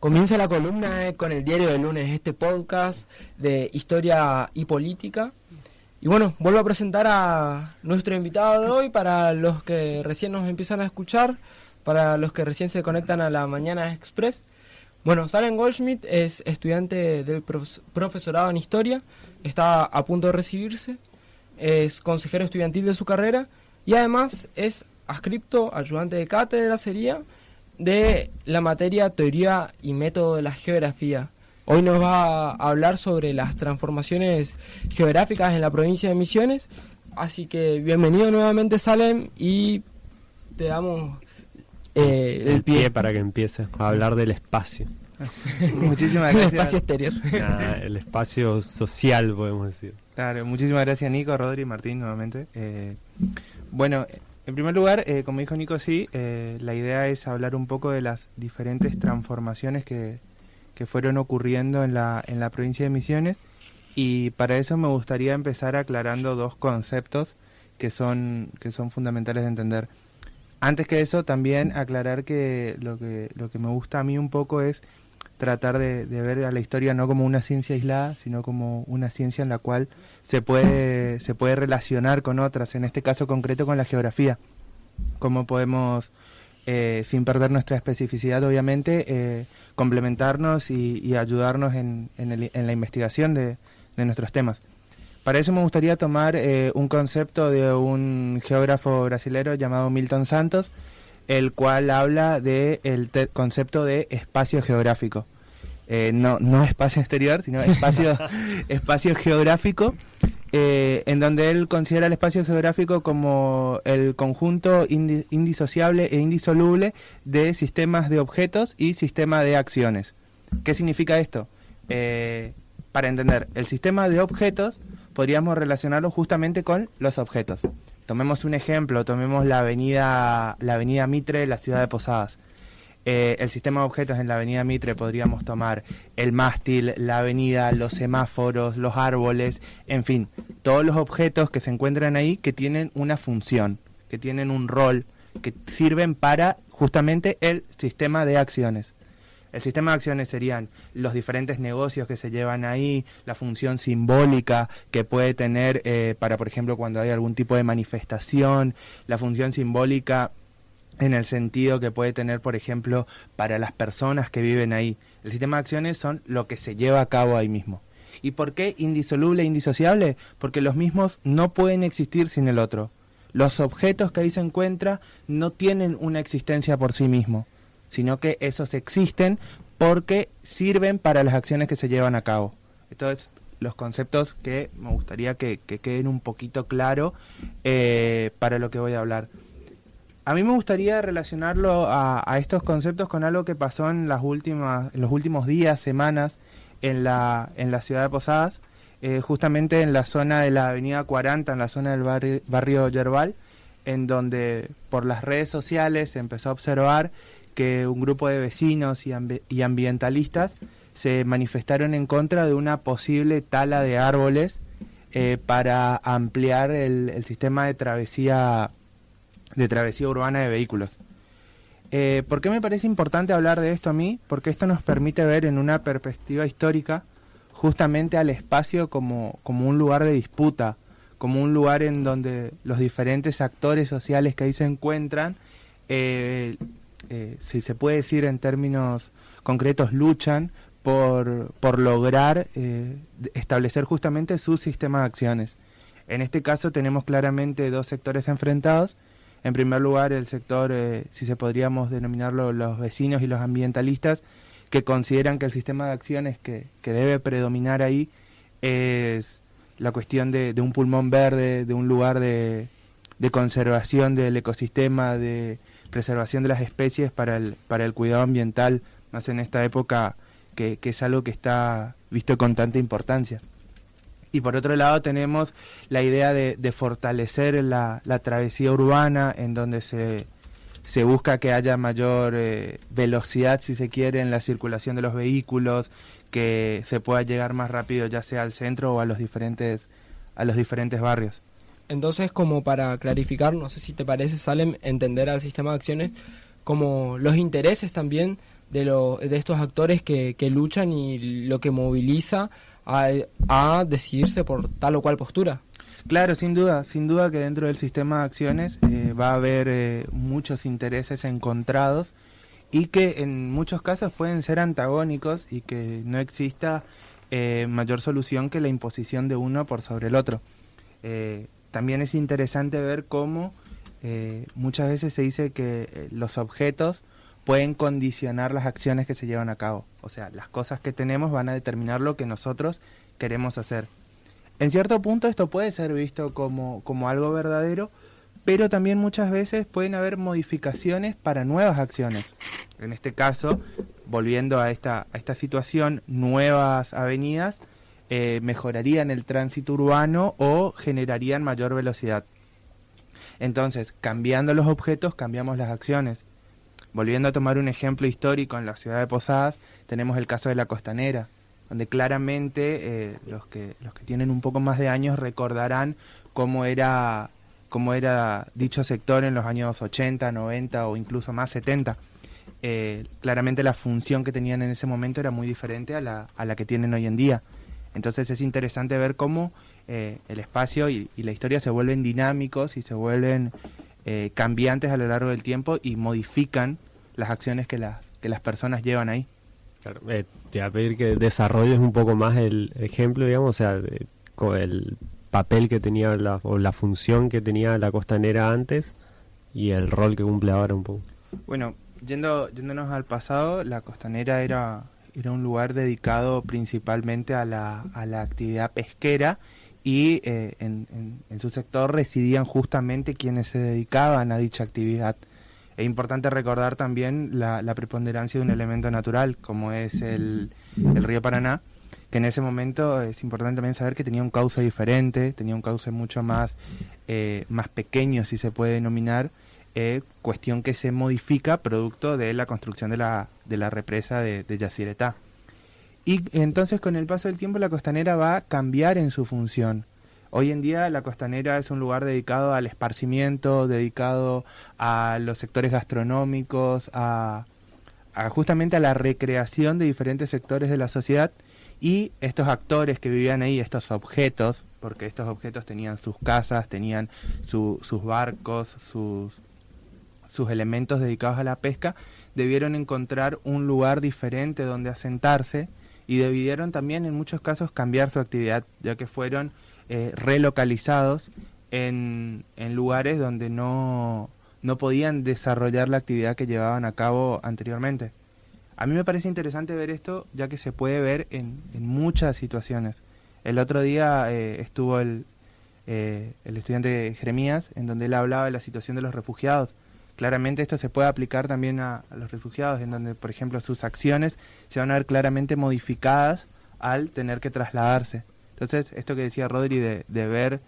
Comienza la columna con el diario del lunes, este podcast de historia y política. Y bueno, vuelvo a presentar a nuestro invitado de hoy para los que recién nos empiezan a escuchar, para los que recién se conectan a la Mañana Express. Bueno, Salem Goldschmidt es estudiante del profesorado en historia, está a punto de recibirse, es consejero estudiantil de su carrera y además es adscripto, ayudante de cátedra sería, de la materia Teoría y Método de la Geografía. Hoy nos va a hablar sobre las transformaciones geográficas en la provincia de Misiones, así que bienvenido nuevamente Salem y te damos el pie para que empiece a hablar del espacio. Muchísimas gracias. El espacio exterior. El espacio social, podemos decir. Claro, muchísimas gracias Nico, Rodri y Martín nuevamente. Bueno, en primer lugar, como dijo Nico, sí, la idea es hablar un poco de las diferentes transformaciones que fueron ocurriendo en la provincia de Misiones, y para eso me gustaría empezar aclarando dos conceptos que son fundamentales de entender. Antes que eso, también aclarar que lo que me gusta a mí un poco es tratar de ver a la historia no como una ciencia aislada, sino como una ciencia en la cual se puede relacionar con otras, en este caso concreto con la geografía. Cómo podemos, sin perder nuestra especificidad, obviamente, complementarnos y ayudarnos en la investigación de nuestros temas. Para eso me gustaría tomar un concepto de un geógrafo brasilero llamado Milton Santos, el cual habla del concepto de espacio geográfico. No espacio exterior, sino espacio geográfico, en donde él considera el espacio geográfico como el conjunto indisociable e indisoluble de sistemas de objetos y sistemas de acciones. ¿Qué significa esto? Para entender, el sistema de objetos podríamos relacionarlo justamente con los objetos. Tomemos un ejemplo, tomemos la avenida Mitre, la ciudad de Posadas. El sistema de objetos en la avenida Mitre podríamos tomar el mástil, la avenida, los semáforos, los árboles, en fin, todos los objetos que se encuentran ahí que tienen una función, que tienen un rol, que sirven para justamente el sistema de acciones. El sistema de acciones serían los diferentes negocios que se llevan ahí, la función simbólica que puede tener para, por ejemplo, cuando hay algún tipo de manifestación, la función simbólica en el sentido que puede tener, por ejemplo, para las personas que viven ahí. El sistema de acciones son lo que se lleva a cabo ahí mismo. ¿Y por qué indisoluble e indisociable? Porque los mismos no pueden existir sin el otro. Los objetos que ahí se encuentran no tienen una existencia por sí mismos, sino que esos existen porque sirven para las acciones que se llevan a cabo. Entonces, los conceptos que me gustaría que queden un poquito claros para lo que voy a hablar. A mí me gustaría relacionarlo a estos conceptos con algo que pasó en los últimos días, semanas, en la ciudad de Posadas, justamente en la zona de la avenida 40, en la zona del barrio Yerbal, en donde por las redes sociales se empezó a observar que un grupo de vecinos y ambientalistas se manifestaron en contra de una posible tala de árboles para ampliar el sistema de travesía urbana de vehículos. ¿Por qué me parece importante hablar de esto a mí? Porque esto nos permite ver en una perspectiva histórica justamente al espacio como un lugar de disputa, como un lugar en donde los diferentes actores sociales que ahí se encuentran, si se puede decir en términos concretos, luchan por lograr establecer justamente su sistema de acciones. En este caso tenemos claramente dos sectores enfrentados. En primer lugar, el sector, si se podríamos denominarlo, los vecinos y los ambientalistas, que consideran que el sistema de acciones que debe predominar ahí es la cuestión de un pulmón verde, de un lugar de conservación del ecosistema, de preservación de las especies para el cuidado ambiental, más en esta época que es algo que está visto con tanta importancia. Y por otro lado tenemos la idea de fortalecer la travesía urbana, en donde se busca que haya mayor velocidad, si se quiere, en la circulación de los vehículos, que se pueda llegar más rápido ya sea al centro o a los diferentes barrios. Entonces, como para clarificar, no sé si te parece, Salem, entender al sistema de acciones como los intereses también de estos actores que luchan y lo que moviliza a decidirse por tal o cual postura. Claro, sin duda que dentro del sistema de acciones va a haber muchos intereses encontrados y que en muchos casos pueden ser antagónicos y que no exista mayor solución que la imposición de uno por sobre el otro. También es interesante ver cómo muchas veces se dice que los objetos pueden condicionar las acciones que se llevan a cabo. O sea, las cosas que tenemos van a determinar lo que nosotros queremos hacer. En cierto punto esto puede ser visto como algo verdadero, pero también muchas veces pueden haber modificaciones para nuevas acciones. En este caso, volviendo a esta situación, nuevas avenidas mejorarían el tránsito urbano o generarían mayor velocidad. Entonces, cambiando los objetos, cambiamos las acciones. Volviendo a tomar un ejemplo histórico, en la ciudad de Posadas tenemos el caso de la Costanera, donde claramente los que tienen un poco más de años recordarán cómo era dicho sector en los años 80, 90 o incluso más 70. Claramente la función que tenían en ese momento era muy diferente a la que tienen hoy en día. Entonces es interesante ver cómo el espacio y la historia se vuelven dinámicos y se vuelven cambiantes a lo largo del tiempo y modifican las acciones que las personas llevan ahí. Claro, te voy a pedir que desarrolles un poco más el ejemplo, digamos, o sea, con el papel que tenía o la función que tenía la Costanera antes y el rol que cumple ahora un poco. Bueno, yéndonos al pasado, la Costanera era un lugar dedicado principalmente a la actividad pesquera y en su sector residían justamente quienes se dedicaban a dicha actividad. Es importante recordar también la preponderancia de un elemento natural, como es el río Paraná, que en ese momento es importante también saber que tenía un cauce diferente, tenía un cauce mucho más pequeño, si se puede denominar, cuestión que se modifica producto de la construcción de la represa de Yacyretá. Y entonces con el paso del tiempo la Costanera va a cambiar en su función. Hoy en día la Costanera es un lugar dedicado al esparcimiento, dedicado a los sectores gastronómicos, justamente a la recreación de diferentes sectores de la sociedad, y estos actores que vivían ahí, estos objetos, porque estos objetos tenían sus casas, tenían sus barcos, sus elementos dedicados a la pesca, debieron encontrar un lugar diferente donde asentarse y debieron también en muchos casos cambiar su actividad, ya que fueron relocalizados en lugares donde no podían desarrollar la actividad que llevaban a cabo anteriormente. A mí me parece interesante ver esto, ya que se puede ver en muchas situaciones. El otro día estuvo el estudiante Jeremías, en donde él hablaba de la situación de los refugiados. Claramente esto se puede aplicar también a los refugiados, en donde, por ejemplo, sus acciones se van a ver claramente modificadas al tener que trasladarse. Entonces, esto que decía Rodri de ver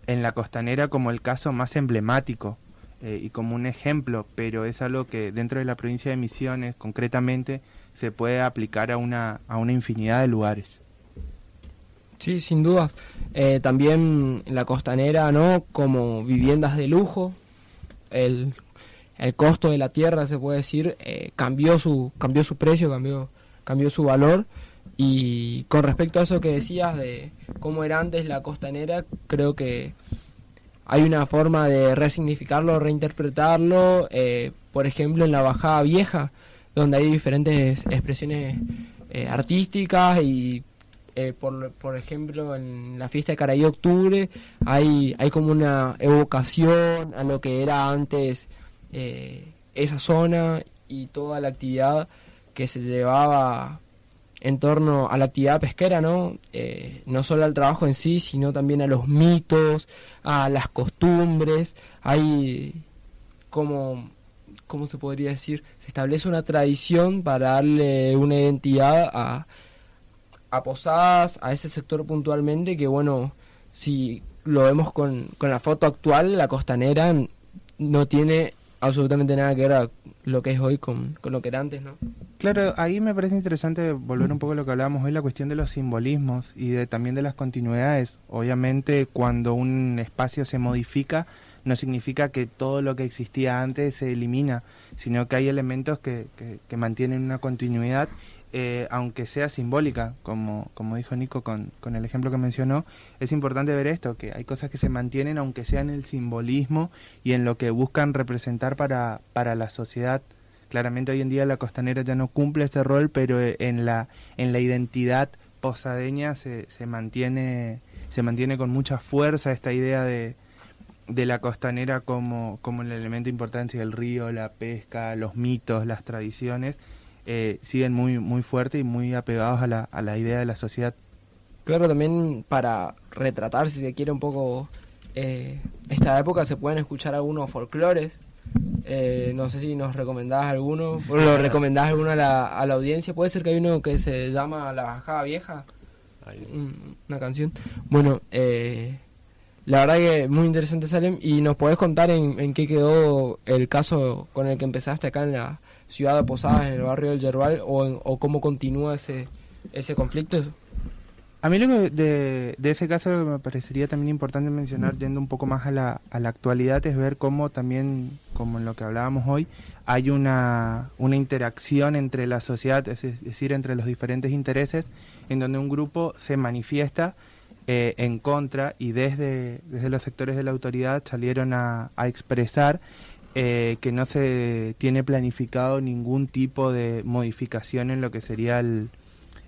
en la Costanera como el caso más emblemático y como un ejemplo, pero es algo que dentro de la provincia de Misiones, concretamente, se puede aplicar a una infinidad de lugares. Sí, sin dudas. También en la Costanera, ¿no? Como viviendas de lujo, el costo de la tierra, se puede decir, cambió su precio, cambió su valor. Y con respecto a eso que decías de cómo era antes la Costanera, creo que hay una forma de resignificarlo, reinterpretarlo, por ejemplo en la Bajada Vieja, donde hay diferentes expresiones artísticas y por ejemplo en la fiesta de Caraí Octubre hay como una evocación a lo que era antes esa zona y toda la actividad que se llevaba en torno a la actividad pesquera, ¿no? No solo al trabajo en sí, sino también a los mitos, a las costumbres. Hay ¿cómo se podría decir? Se establece una tradición para darle una identidad a Posadas, a ese sector puntualmente, que bueno, si lo vemos con la foto actual, la Costanera no tiene absolutamente nada que ver a lo que es hoy con lo que era antes, ¿no? Claro, ahí me parece interesante volver un poco a lo que hablábamos hoy, la cuestión de los simbolismos y también de las continuidades. Obviamente, cuando un espacio se modifica, no significa que todo lo que existía antes se elimina, sino que hay elementos que mantienen una continuidad, aunque sea simbólica, como dijo Nico con el ejemplo que mencionó. Es importante ver esto, que hay cosas que se mantienen aunque sea en el simbolismo y en lo que buscan representar para la sociedad. Claramente hoy en día la Costanera ya no cumple ese rol, pero en la identidad posadeña se mantiene con mucha fuerza esta idea de la Costanera como el elemento importante. El río, la pesca, los mitos, las tradiciones siguen muy muy fuertes y muy apegados a la idea de la sociedad. Claro, también para retratar, si se quiere, un poco esta época, se pueden escuchar algunos folclores. No sé si nos recomendás alguno, o lo recomendás alguno a la audiencia. Puede ser que hay uno que se llama La Bajada Vieja, una canción. Bueno, la verdad que muy interesante, Salem. ¿Y nos podés contar en qué quedó el caso con el que empezaste acá en la ciudad de Posadas, en el barrio del Yerbal, o cómo continúa ese conflicto? A mí de ese caso lo que me parecería también importante mencionar, yendo un poco más a la actualidad, es ver cómo también, como en lo que hablábamos hoy, hay una interacción entre la sociedad, es decir, entre los diferentes intereses, en donde un grupo se manifiesta en contra, y desde los sectores de la autoridad salieron a expresar que no se tiene planificado ningún tipo de modificación en lo que sería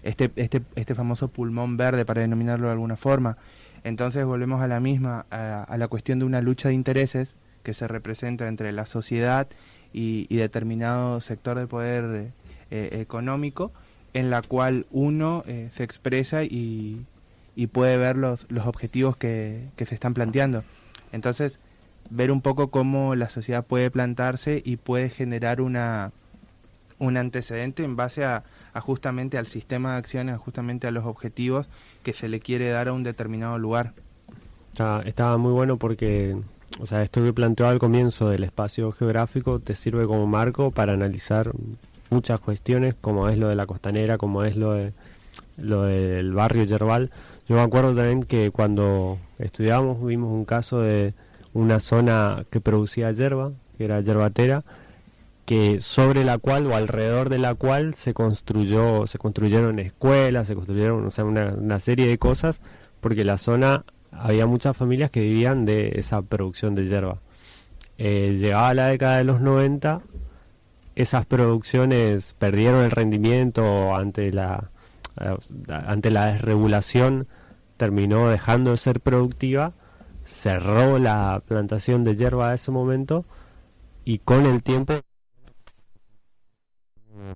este famoso pulmón verde, para denominarlo de alguna forma. Entonces volvemos a la misma, a la cuestión de una lucha de intereses que se representa entre la sociedad y determinado sector de poder económico, en la cual uno se expresa y puede ver los objetivos que se están planteando. Entonces, ver un poco cómo la sociedad puede plantarse y puede generar un antecedente en base a justamente al sistema de acciones, justamente a los objetivos que se le quiere dar a un determinado lugar. Estaba muy bueno porque, o sea, esto que planteó al comienzo del espacio geográfico te sirve como marco para analizar muchas cuestiones, como es lo de la Costanera, como es lo del barrio Yerbal. Yo me acuerdo también que cuando estudiábamos vimos un caso de una zona que producía yerba, que era yerbatera, que sobre la cual o alrededor de la cual se construyeron escuelas, se construyeron, o sea, una serie de cosas, porque la zona había muchas familias que vivían de esa producción de yerba. Llegaba la década de los 90, esas producciones perdieron el rendimiento ante la desregulación, terminó dejando de ser productiva, cerró la plantación de yerba a ese momento, y con el tiempo,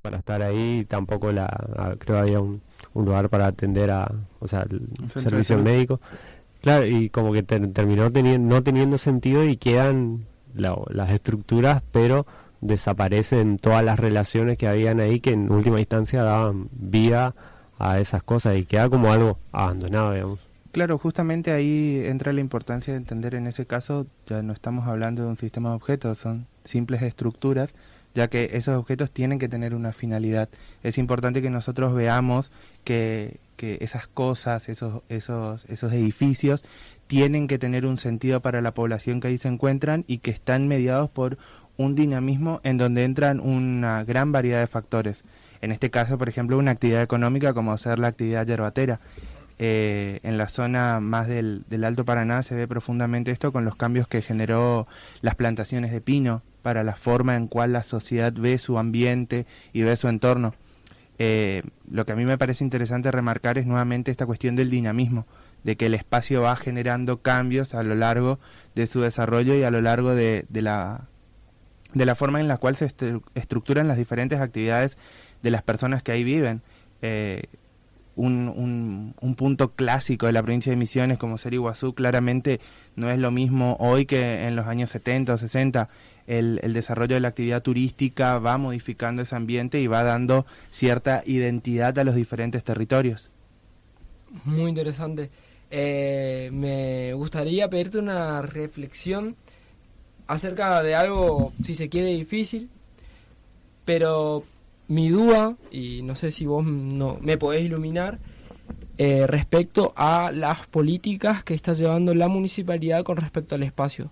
para estar ahí, tampoco creo había un lugar para atender el servicio médico. Claro, y como que terminó no teniendo sentido, y quedan las estructuras, pero desaparecen todas las relaciones que habían ahí, que en última instancia daban vida a esas cosas, y queda como algo abandonado, digamos. Claro, justamente ahí entra la importancia de entender, en ese caso ya no estamos hablando de un sistema de objetos, son simples estructuras, ya que esos objetos tienen que tener una finalidad. Es importante que nosotros veamos que esas cosas, esos edificios, tienen que tener un sentido para la población que ahí se encuentran, y que están mediados por un dinamismo en donde entran una gran variedad de factores. En este caso, por ejemplo, una actividad económica como ser la actividad yerbatera. En la zona más del Alto Paraná se ve profundamente esto con los cambios que generó las plantaciones de pino para la forma en cual la sociedad ve su ambiente y ve su entorno. Lo que a mí me parece interesante remarcar es nuevamente esta cuestión del dinamismo, de que el espacio va generando cambios a lo largo de su desarrollo y a lo largo de la forma en la cual se estructuran las diferentes actividades de las personas que ahí viven. Un punto clásico de la provincia de Misiones, como ser Iguazú, claramente no es lo mismo hoy que en los años 70 o 60. El desarrollo de la actividad turística va modificando ese ambiente y va dando cierta identidad a los diferentes territorios. Muy interesante. Me gustaría pedirte una reflexión acerca de algo, si se quiere, difícil, pero mi duda, y no sé si vos no me podés iluminar, respecto a las políticas que está llevando la municipalidad con respecto al espacio.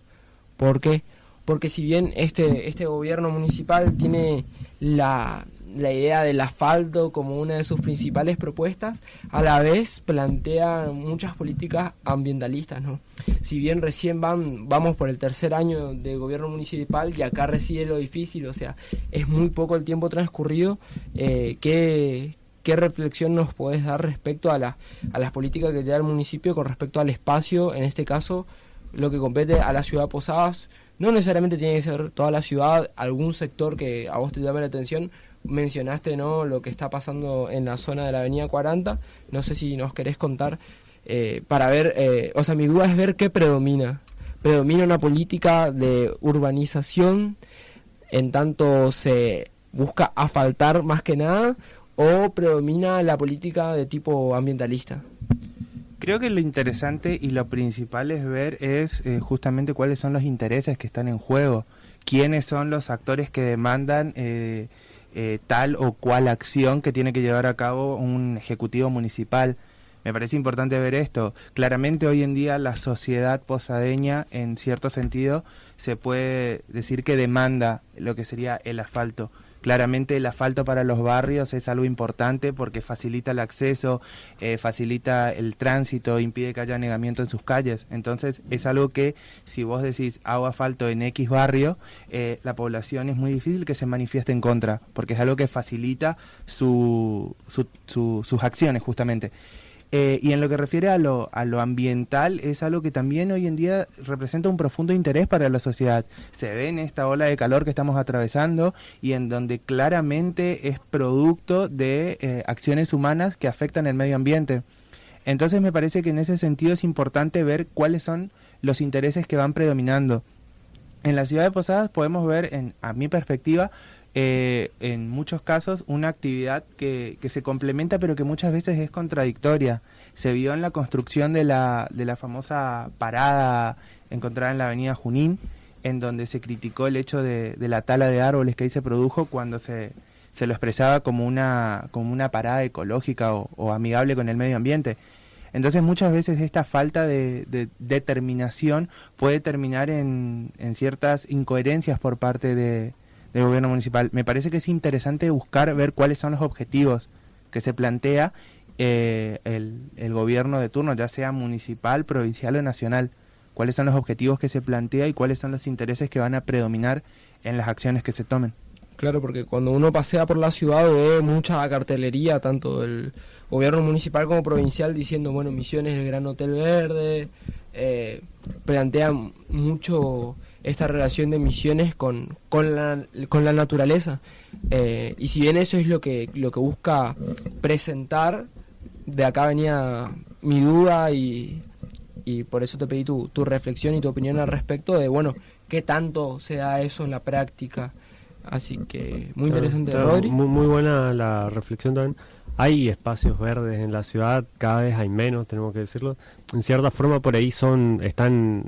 ¿Por qué? Porque si bien este gobierno municipal tiene la idea del asfalto como una de sus principales propuestas, a la vez plantea muchas políticas ambientalistas, ¿no? Si bien recién vamos por el tercer año de gobierno municipal y acá reside lo difícil, o sea, es muy poco el tiempo transcurrido, ¿qué reflexión nos podés dar respecto a las políticas que lleva el municipio con respecto al espacio, en este caso, lo que compete a la ciudad de Posadas? No necesariamente tiene que ser toda la ciudad, algún sector que a vos te llame la atención. Mencionaste, ¿no?, lo que está pasando en la zona de la avenida 40. No sé si nos querés contar para ver, o sea, mi duda es ver qué predomina. ¿Predomina una política de urbanización en tanto se busca asfaltar más que nada, o predomina la política de tipo ambientalista? Creo que lo interesante y lo principal es ver justamente cuáles son los intereses que están en juego, quiénes son los actores que demandan tal o cual acción que tiene que llevar a cabo un ejecutivo municipal. Me parece importante ver esto. Claramente hoy en día la sociedad posadeña, en cierto sentido, se puede decir que demanda lo que sería el asfalto. Claramente el asfalto para los barrios es algo importante porque facilita el acceso, facilita el tránsito, impide que haya anegamiento en sus calles. Entonces es algo que, si vos decís hago asfalto en X barrio, la población es muy difícil que se manifieste en contra, porque es algo que facilita sus acciones justamente. Y en lo que refiere a lo ambiental, es algo que también hoy en día representa un profundo interés para la sociedad. Se ve en esta ola de calor que estamos atravesando y en donde claramente es producto de acciones humanas que afectan el medio ambiente. Entonces me parece que en ese sentido es importante ver cuáles son los intereses que van predominando. En la ciudad de Posadas podemos ver, a mi perspectiva, en muchos casos una actividad que se complementa pero que muchas veces es contradictoria. Se vio en la construcción de la famosa parada encontrada en la avenida Junín, en donde se criticó el hecho de la tala de árboles que ahí se produjo cuando se lo expresaba como una parada ecológica o amigable con el medio ambiente. Entonces muchas veces esta falta de determinación puede terminar en ciertas incoherencias por parte del gobierno municipal. Me parece que es interesante buscar ver cuáles son los objetivos que se plantea el gobierno de turno, ya sea municipal, provincial o nacional. Cuáles son los objetivos que se plantea y cuáles son los intereses que van a predominar en las acciones que se tomen. Claro, porque cuando uno pasea por la ciudad ve mucha cartelería, tanto del gobierno municipal como provincial, diciendo, bueno, Misiones, el Gran Hotel Verde, plantean mucho esta relación de Misiones con la naturaleza. Y si bien eso es lo que busca presentar, de acá venía mi duda y por eso te pedí tu reflexión y tu opinión al respecto de, bueno, qué tanto se da eso en la práctica. Así que muy interesante, claro, Rodri. Muy buena la reflexión también. Hay espacios verdes en la ciudad, cada vez hay menos, tenemos que decirlo. En cierta forma por ahí están,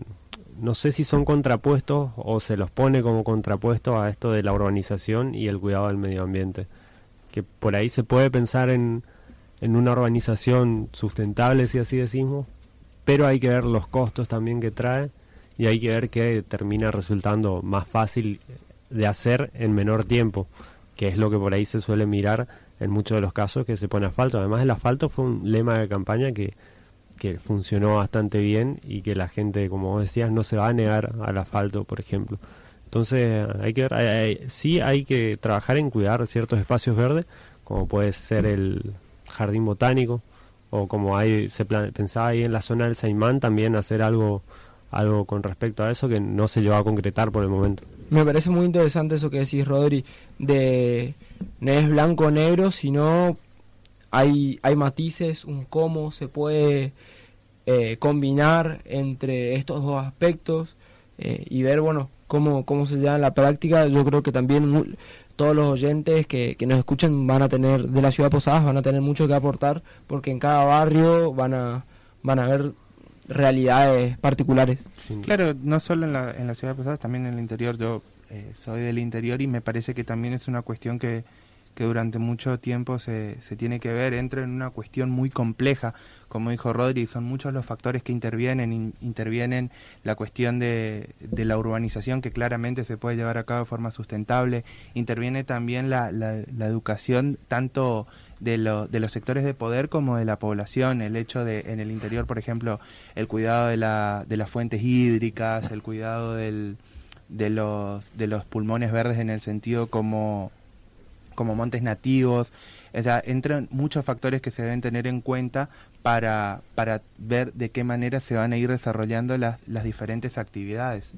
no sé si son contrapuestos o se los pone como contrapuestos a esto de la urbanización y el cuidado del medio ambiente. Que por ahí se puede pensar en una urbanización sustentable, si así decimos, pero hay que ver los costos también que trae y hay que ver que termina resultando más fácil de hacer en menor tiempo, que es lo que por ahí se suele mirar en muchos de los casos que se pone asfalto. Además el asfalto fue un lema de campaña que funcionó bastante bien y que la gente, como vos decías, no se va a negar al asfalto, por ejemplo. Entonces hay que ver, sí hay que trabajar en cuidar ciertos espacios verdes, como puede ser el jardín botánico, o como pensaba ahí en la zona del Saimán, también hacer algo con respecto a eso que no se lleva a concretar por el momento. Me parece muy interesante eso que decís, Rodri, de no es blanco o negro, sino hay matices, un cómo se puede combinar entre estos dos aspectos y ver, bueno, cómo se lleva en la práctica. Yo creo que también todos los oyentes que nos escuchan de la ciudad de Posadas van a tener mucho que aportar, porque en cada barrio van a ver realidades particulares. Claro, no solo en la ciudad de Posadas, también en el interior. Yo soy del interior y me parece que también es una cuestión que durante mucho tiempo se tiene que ver, entra en una cuestión muy compleja, como dijo Rodri, son muchos los factores que intervienen la cuestión de la urbanización, que claramente se puede llevar a cabo de forma sustentable, interviene también la educación tanto de los sectores de poder como de la población, el hecho de, en el interior, por ejemplo, el cuidado de las fuentes hídricas, el cuidado de los pulmones verdes en el sentido como montes nativos, o sea, entran muchos factores que se deben tener en cuenta para ver de qué manera se van a ir desarrollando las diferentes actividades.